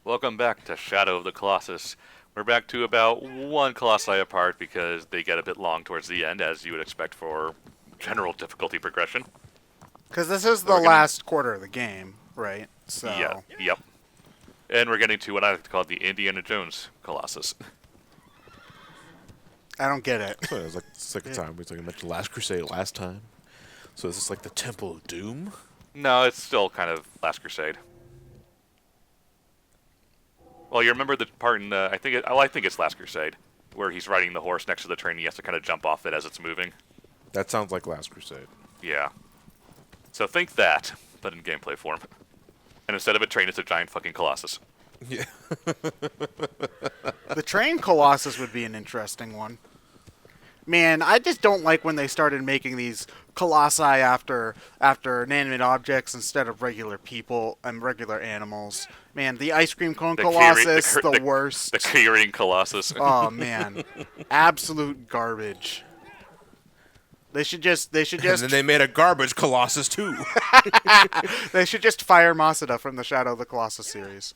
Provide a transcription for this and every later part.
Welcome back to Shadow of the Colossus. We're back to about one Colossi apart because they get a bit long towards the end, as you would expect for general difficulty progression. Because this is the We're gonna- last quarter of the game, right? So Yeah, yep. And we're getting to what I like to call the Indiana Jones Colossus. I don't get it. So it was like the second time we talking about the Last Crusade last time. So is this like the Temple of Doom? No, it's still kind of Last Crusade. Well, you remember the part in I think it's Last Crusade, where he's riding the horse next to the train. And he has to kind of jump off it as it's moving. That sounds like Last Crusade. Yeah. So think that, but in gameplay form. And instead of a train, it's a giant fucking Colossus. Yeah. The train Colossus would be an interesting one. Man, I just don't like when they started making these colossi after inanimate objects instead of regular people and regular animals. Man, the ice cream cone Colossus, the worst. The Kyrian Colossus. Oh man, absolute garbage. They should just And then they made a garbage Colossus too. they should just fire Masada from the Shadow of the Colossus series.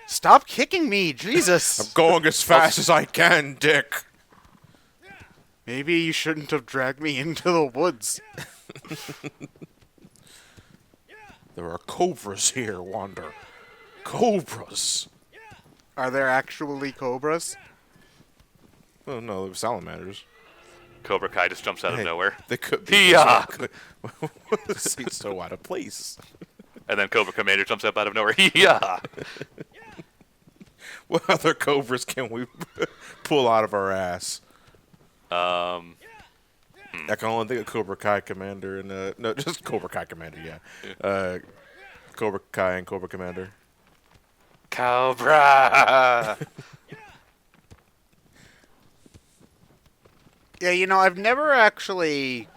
Stop kicking me, Jesus. I'm going as fast as I can, Dick. Maybe you shouldn't have dragged me into the woods. There are cobras here, Wander. Cobras. Are there actually cobras? Oh no, they were salamanders. Cobra Kai just jumps out of Hey, nowhere. They could be. Yeah. This seat's so out of place. And then Cobra Commander jumps up out of nowhere. Yeah. What other cobras can we pull out of our ass? I can only think of Cobra Kai Commander and no, just Cobra Kai Commander. Yeah. Cobra Kai and Cobra Commander. Cobra. Yeah, you know, I've never actually...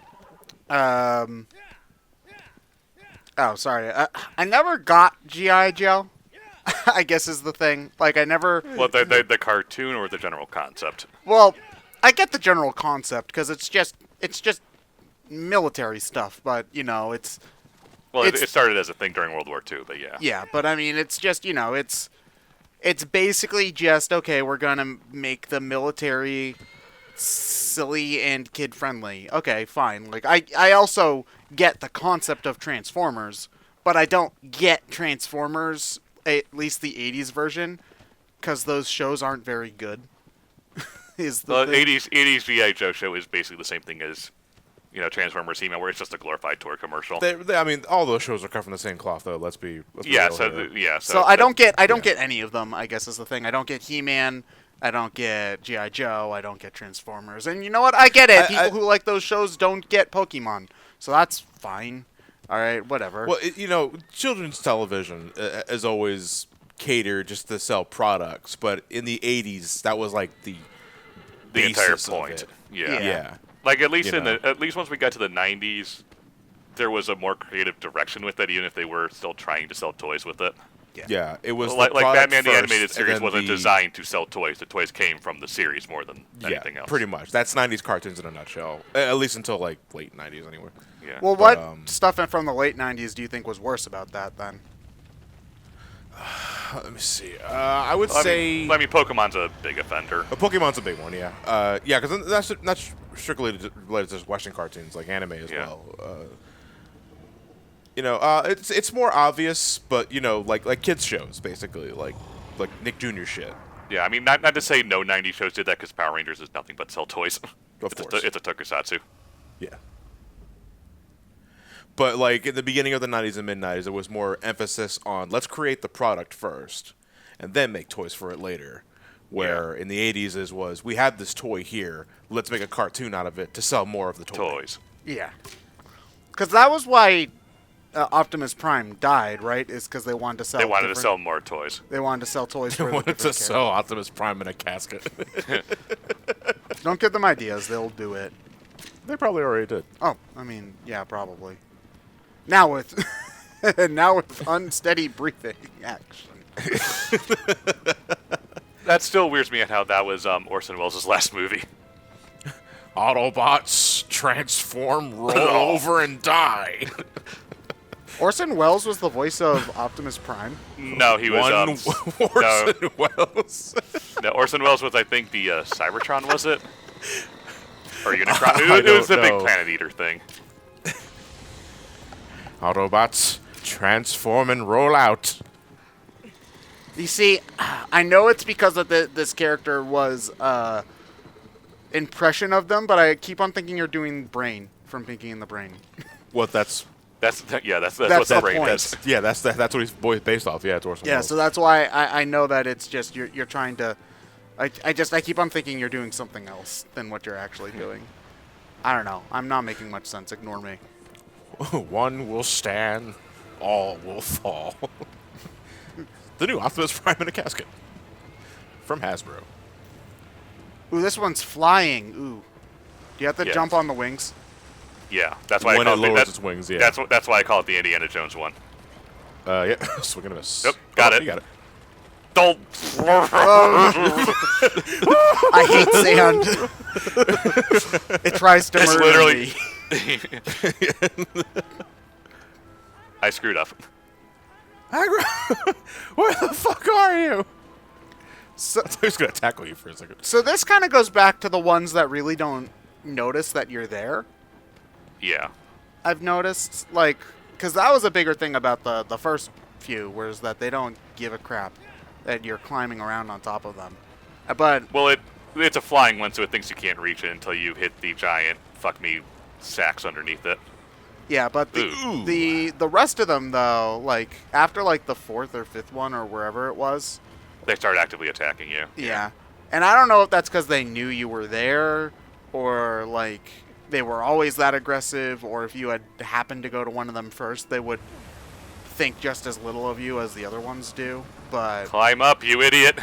Oh, sorry. I never got G.I. Joe, I guess is the thing. Like, I never... Well, the cartoon or the general concept? Well, I get the general concept, because it's just military stuff, but, you know, it's... Well, It's- it started as a thing during World War II, but yeah. Yeah, but I mean, it's just, you know, it's basically just, okay, we're gonna make the military silly and kid-friendly. Okay, fine. Like, I also get the concept of Transformers, but I don't get Transformers, at least the 80s version, because those shows aren't very good. Is the The thing. 80s G.I. Joe show is basically the same thing as, Transformers He-Man, where it's just a glorified toy commercial. I mean, all those shows are cut from the same cloth, though. Let's be Yeah, real so here. So I don't get any of them, I guess is the thing. I don't get He-Man, I don't get G.I. Joe, I don't get Transformers. And you know what? I get it. People who like those shows don't get Pokemon. So that's fine. All right, whatever. Well, children's television is always catered just to sell products, but in the 80s, that was like the entire basis of point. it. Yeah. Yeah. Like at least You know. at least once we got to the 90s, there was a more creative direction with it, even if they were still trying to sell toys with it. Yeah, it was Like the product Batman the first, animated and series then wasn't the- designed to sell toys. The toys came from the series more than anything else. pretty much. That's 90s cartoons in a nutshell. At least until like late 90s, anyway. Yeah. Well, But, what stuff from the late 90s do you think was worse about that, then? Let me see. I would I say mean, Pokemon's a big offender. Pokemon's a big one. Yeah. Yeah, because that's not strictly related to Western cartoons, like anime as Yeah. well. It's more obvious, but like kids shows basically, like Nick Jr. shit. Yeah, I mean, not to say no 90s shows did that, because Power Rangers is nothing but sell toys. Of course. It's a tokusatsu. Yeah. But like in the beginning of the 90s and mid 90s, there was more emphasis on let's create the product first, and then make toys for it later. Where in the 80s was we had this toy here, let's make a cartoon out of it to sell more of the Toys. Yeah. Because that was why Optimus Prime died, right? Is because they wanted to sell. They wanted to different- sell more toys. They wanted to sell toys They for wanted to different sell Optimus Prime in a casket. characters. Don't give them ideas; they'll do it. They probably already did. Oh, I mean, yeah, probably. Now with unsteady breathing action. That still weirds me out how that was Orson Welles' last movie. Autobots transform, roll over, and die. Orson Welles was the voice of Optimus Prime. No, he was Orson Welles. no, Orson Welles was, I think, the Cybertron, was it? Or Unicron? I It was the don't big know. Planet Eater thing. Autobots, transform and roll out. You see, I know it's because of this character was impression of them, but I keep on thinking you're doing Brain from Pinky and the Brain. What? That's That's what That's the the brain point. is. yeah. That's what he's based off. Yeah, it's Orson Yeah, Welles. so that's why I know that it's just you're trying to. I keep on thinking you're doing something else than what you're actually doing. I don't know. I'm not making much sense. Ignore me. One will stand, all will fall. The new Optimus Prime in a casket from Hasbro. Ooh, this one's flying. Ooh. Do you have to Yeah. jump on the wings? Yeah, that's why When I it call it lowers that- its wings, yeah. That's why I call it the Indiana Jones one. Yeah, swing and a miss. Yep, got Oh, it. You got it. Don't. I hate sand. It tries to It's murder literally- me. I screwed up. Aggro, where the fuck are you? So, I thought he was gonna tackle you for a second. so this kind of goes back to the ones that really don't notice that you're there. Yeah. I've noticed, like, because that was a bigger thing about the first few, whereas that they don't give a crap that you're climbing around on top of them. But Well, it's a flying one, so it thinks you can't reach it until you hit the giant fuck me sacks underneath it. yeah, but Ooh. the rest of them though, like after like the fourth or fifth one or wherever it was, They start actively attacking you. yeah. And I don't know if that's because they knew you were there, or like they were always that aggressive, or if you had happened to go to one of them first, they would think just as little of you as the other ones do. But Climb up, you idiot.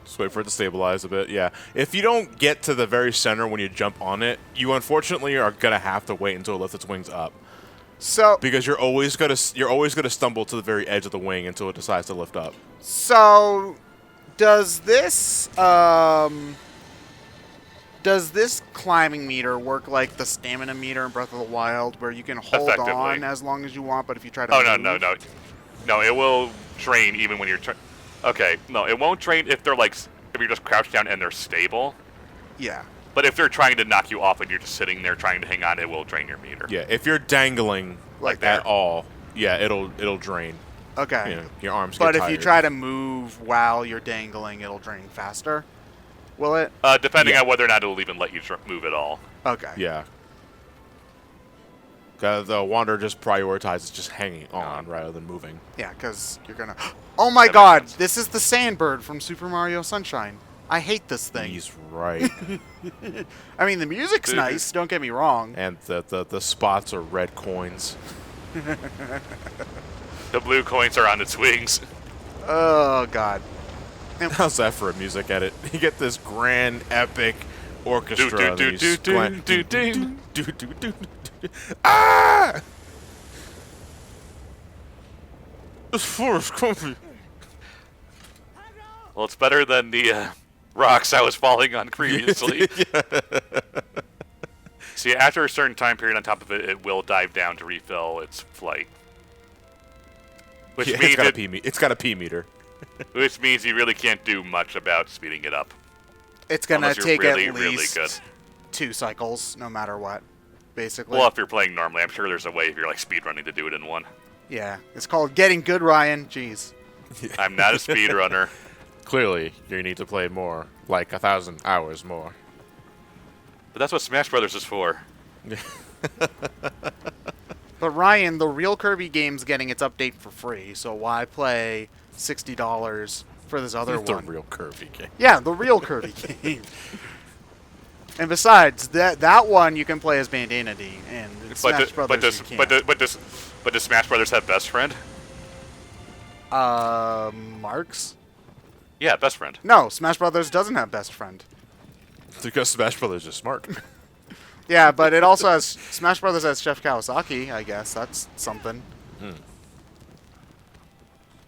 Just wait for it to stabilize a bit. Yeah. If you don't get to the very center when you jump on it, you unfortunately are gonna have to wait until it lifts its wings up, so because you're always gonna stumble to the very edge of the wing until it decides to lift up. So, does this climbing meter work like the stamina meter in Breath of the Wild, where you can hold Effectively. on as long as you want, but if you try to Oh, no, move- no. No, it will drain even when you're... Okay, no, it won't drain if they're like... If you're just crouched down and they're stable. Yeah. But if they're trying to knock you off and you're just sitting there trying to hang on, it will drain your meter. Yeah. If you're dangling Like at there. all, yeah, it'll drain. Okay. You know, your arms. But get if you tired. try to move while you're dangling, it'll drain faster. Will it? Depending Yeah. on whether or not it'll even let you move at all. Okay. Yeah. The Wanderer just prioritizes just hanging on rather than moving. Yeah, because you're gonna. Oh my That God! makes sense. This is the Sandbird from Super Mario Sunshine. I hate this thing. He's right. I mean, the music's Dude. nice. Don't get me wrong. And the spots are red coins. The blue coins are on its wings. Oh God. How's that for a music edit? You get this grand, epic orchestra. Do, do, and do, these do, do, glan- do, do. do, do, do, do. Ah! This floor is comfy. Well, it's better than the rocks I was falling on previously. See, after a certain time period on top of it, it will dive down to refill its flight. Which Yeah, means it's got a P meter. which means you really can't do much about speeding it up. It's gonna Unless you're take really, at really least good. 2 cycles, no matter what. Basically. Well, if you're playing normally, I'm sure there's a way if you're like speedrunning to do it in one. Yeah. It's called getting good, Ryan. Jeez. I'm not a speedrunner. Clearly, you need to play more, like 1,000 hours more. But that's what Smash Brothers is for. But Ryan, the real Kirby game's getting its update for free, so why play $60 for this other the one? real Kirby game. Yeah, the real Kirby game. And besides, that one you can play as Bandana D, and in Smash Brothers you can't. But does Smash Brothers have best friend? Marks? Yeah, best friend. No, Smash Brothers doesn't have best friend. Because Smash Brothers is smart. Yeah, but it also has Smash Brothers has Chef Kawasaki. I guess that's something.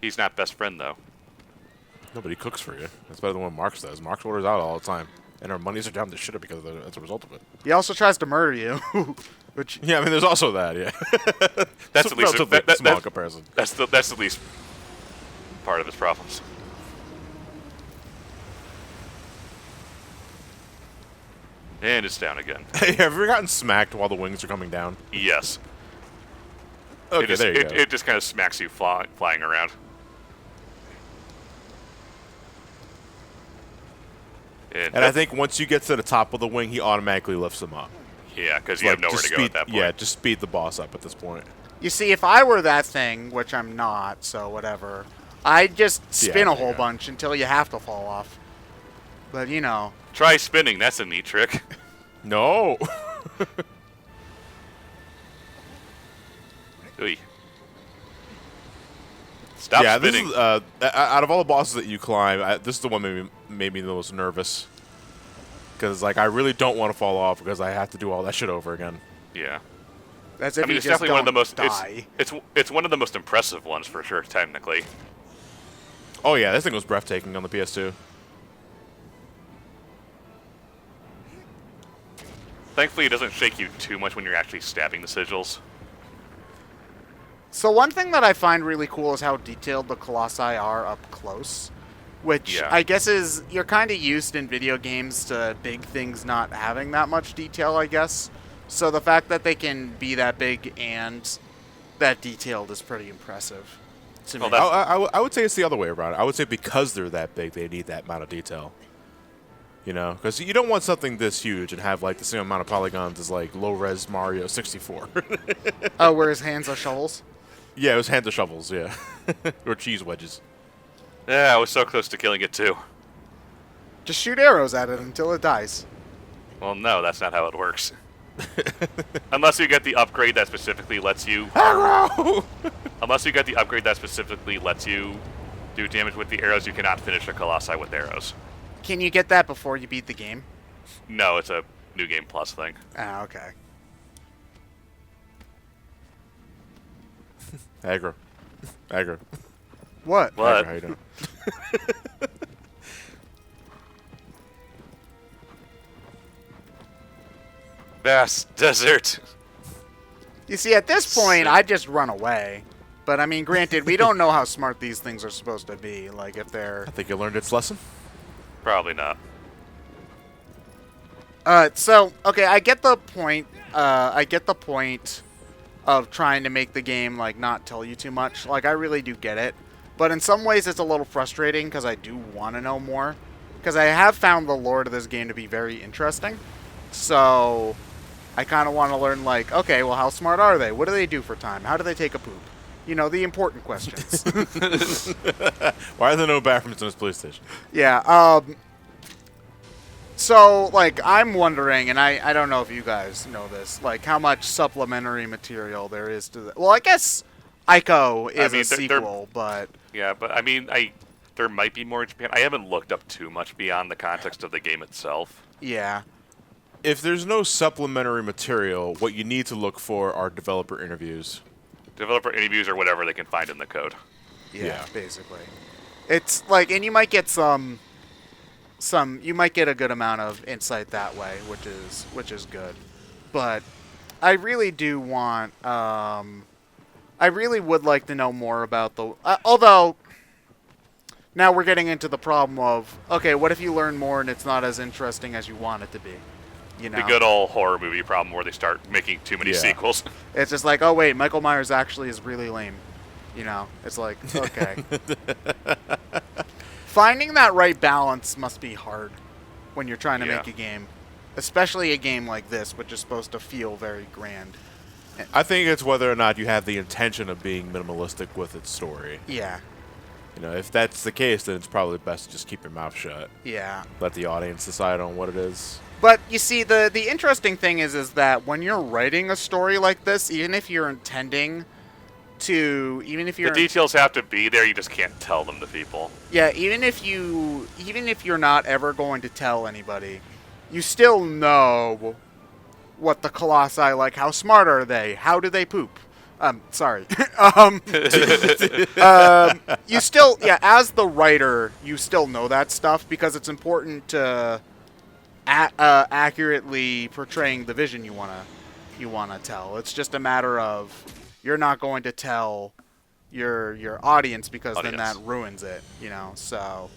He's not best friend though. Nobody cooks for you. That's better than what Marks does. Marks orders out all the time. and our monies are down to shit because as a result of it. He also tries to murder you, which Yeah, I mean, there's also that. Yeah, That's It's at least relatively small comparison. That's at least part of his problems. And it's down again. Hey, have you ever gotten smacked while the wings are coming down? Yes. Okay, there you go. It just kind of smacks you flying around. And I think once you get to the top of the wing, he automatically lifts them up. Yeah, because you have nowhere to go at that point. Yeah, just speed the boss up at this point. you see, if I were that thing, which I'm not, so whatever, I'd just spin a whole bunch until you have to fall off. But you know, Try spinning. That's a neat trick. No. Ooh. Stop yeah, spinning. this is out of all the bosses that you climb, this is the one that made me the most nervous. Because like I really don't want to fall off because I have to do all that shit over again. Yeah. that's if I mean, you it's just definitely one of the don't most. die. It's one of the most impressive ones for sure. Technically. Oh yeah, this thing was breathtaking on the PS2. Thankfully, it doesn't shake you too much when you're actually stabbing the sigils. So one thing that I find really cool is how detailed the Colossi are up close, which Yeah. I guess is you're kind of used in video games to big things not having that much detail, I guess. So the fact that they can be that big and that detailed is pretty impressive to me. Well, I would say it's the other way around. I would say because they're that big, they need that amount of detail. You know, because you don't want something this huge and have like the same amount of polygons as like low-res Mario 64. Oh, where his hands are shovels? Yeah, it was hand to shovels, yeah. Or cheese wedges. Yeah, I was so close to killing it too. Just shoot arrows at it until it dies. Well, no, that's not how it works. Unless you get the upgrade that specifically lets you. Arrow! Unless you get the upgrade that specifically lets you do damage with the arrows, you cannot finish a Colossi with arrows. Can you get that before you beat the game? No, it's a New Game Plus thing. Ah, okay. Aggro. Aggro. What? What? Aggro, how you doing? Vast desert. You see, at this point, I'd just run away. But, I mean, granted, we don't know how smart these things are supposed to be. Like, if they're... I think you learned its lesson. Probably not. So, okay, I get the point. I get the point of trying to make the game, like, not tell you too much. Like, I really do get it. But in some ways, it's a little frustrating because I do want to know more. Because I have found the lore of this game to be very interesting. So, I kind of want to learn, like, okay, well, how smart are they? What do they do for time? How do they take a poop? You know, the important questions. Why are there no bathrooms in this police station? Yeah, so, like, I'm wondering, and I don't know if you guys know this, like, how much supplementary material there is to the... Well, I guess Ico is a sequel, but... Yeah, but I mean, there might be more in Japan. I haven't looked up too much beyond the context of the game itself. Yeah. If there's no supplementary material, what you need to look for are developer interviews. Developer interviews or whatever they can find in the code. Yeah, basically. It's, like, and you might get you might get a good amount of insight that way, which is good. But I really do want, I really would like to know more about the, although, now we're getting into the problem of, okay, what if you learn more and it's not as interesting as you want it to be? You know? The good old horror movie problem where they start making too many sequels. It's just like, oh wait, Michael Myers actually is really lame. You know, it's like, okay. Finding that right balance must be hard when you're trying to make a game. Especially a game like this, which is supposed to feel very grand. I think it's whether or not you have the intention of being minimalistic with its story. Yeah. You know, if that's the case, then it's probably best to just keep your mouth shut. Yeah. Let the audience decide on what it is. But you see, the interesting thing is that when you're writing a story like this, even if you're intending to, The details have to be there. You just can't tell them to people. Yeah, even if you're not ever going to tell anybody, you still know what the Colossi like. How smart are they? How do they poop? Sorry. You still, as the writer, you still know that stuff because it's important to accurately portraying the vision you wanna tell. It's just a matter of you're not going to tell your audience because then that ruins it. So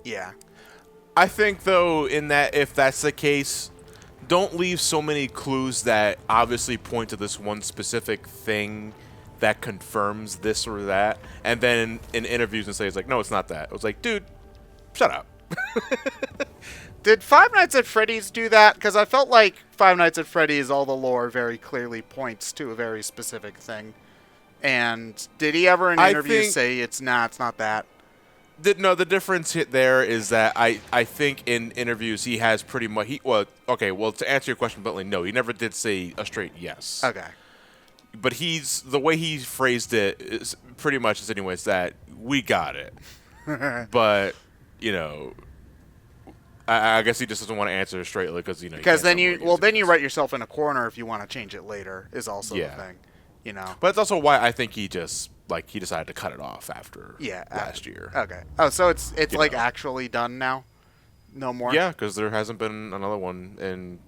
yeah. I think though, in that if that's the case, don't leave so many clues that obviously point to this one specific thing that confirms this or that, and then in interviews and say it's like, no, it's not that. It was like, dude, shut up. Did Five Nights at Freddy's do that? Because I felt like Five Nights at Freddy's, all the lore very clearly points to a very specific thing. And did he ever in interviews say it's not that? No, the difference there is that I think in interviews he has pretty much well, to answer your question bluntly, no, he never did say a straight yes. Okay. But the way he phrased it is pretty much is anyways that we got it. But I guess he just doesn't want to answer it straightly because then you write yourself in a corner if you want to change it later is also the thing. But it's also why I think he decided to cut it off after last year. Okay. Oh, so it's like actually done now? No more? Yeah, because there hasn't been another one in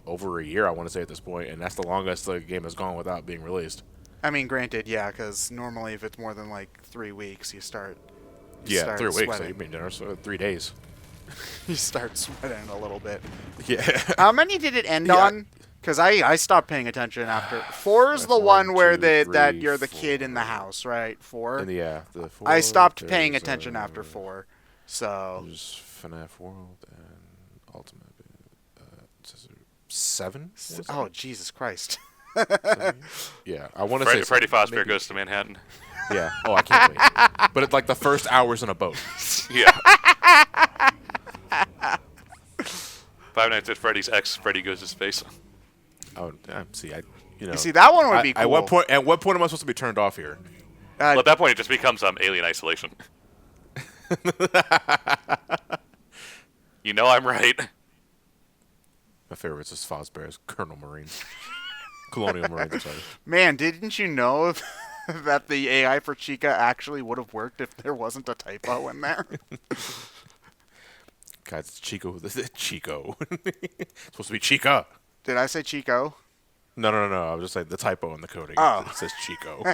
over a year, I want to say at this point, and that's the longest the game has gone without being released. I mean, granted, yeah, because normally if it's more than like 3 weeks, you start 3 weeks. Sweating. So you mean dinner? So 3 days. You start sweating a little bit. Yeah. How many did it end on? Because I stopped paying attention after. 4 is the one where that you're the kid in the house, right? 4? The 4. I stopped paying attention after 4. So. There's FNAF World and Ultimate. 7? Oh, Jesus Christ. Yeah, I want to say Freddy Fazbear Goes to Manhattan. Yeah. Oh, I can't wait. But it's like the first hour's in a boat. Yeah. Five Nights at Freddy's X Freddy Goes to Space. Oh, see, You see, that one would be cool. At what point am I supposed to be turned off here? Well, at that point, it just becomes Alien Isolation. I'm right. My favorite is Fazbear's Colonial Marines. Colonial Marines, sorry. Man, didn't you know that the AI for Chica actually would have worked if there wasn't a typo in there? Guys, it's Chico. Chico. It's supposed to be Chica. Did I say Chico? No. I was just saying the typo in the coding. Oh. It says Chico.